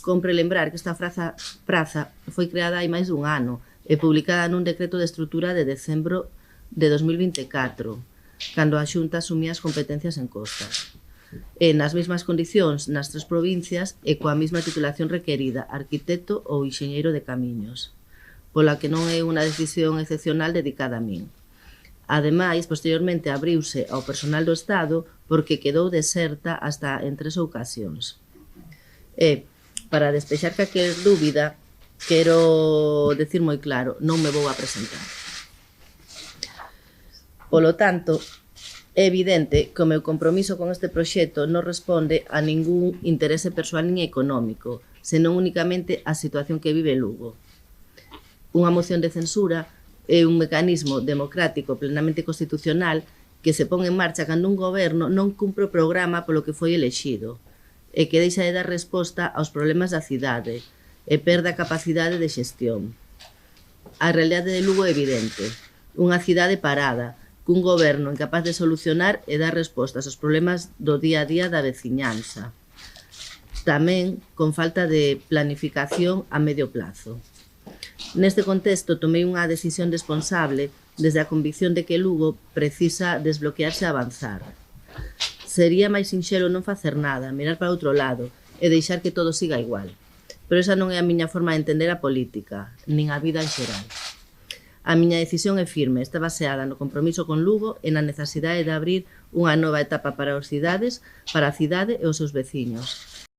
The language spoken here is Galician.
Compre lembrar que esta praza foi creada hai máis dun ano e publicada nun decreto de estrutura de decembro de 2024, cando a Xunta asumía as competencias en costas. E nas mesmas condicións nas 3 provincias e coa mesma titulación requerida, arquitecto ou enxeñeiro de camiños, pola que non é unha decisión excepcional dedicada a min. Ademais, posteriormente abriuse ao personal do Estado porque quedou deserta hasta en 3 ocasións. E, para despexar calquer dúbida, quero decir moi claro, non me vou a presentar. Polo tanto, é evidente que o meu compromiso con este proxecto non responde a ningún interese persoal nin económico, senón únicamente a situación que vive Lugo. Unha moción de censura é un mecanismo democrático plenamente constitucional que se pon en marcha cando un goberno non cumpre o programa polo que foi elexido e que deixa de dar resposta aos problemas da cidade e perde a capacidade de xestión. A realidade de Lugo é evidente. Unha cidade parada, cun goberno incapaz de solucionar e dar respostas aos problemas do día a día da veciñanza. Tamén con falta de planificación a medio plazo. Neste contexto tomei unha decisión responsable desde a convicción de que Lugo precisa desbloquearse e avanzar. Sería máis sinxelo non facer nada, mirar para outro lado e deixar que todo siga igual. Pero esa non é a miña forma de entender a política, nin a vida en xeral. A miña decisión é firme, está baseada no compromiso con Lugo e na necesidade de abrir unha nova etapa para as cidades, para a cidade e os seus veciños.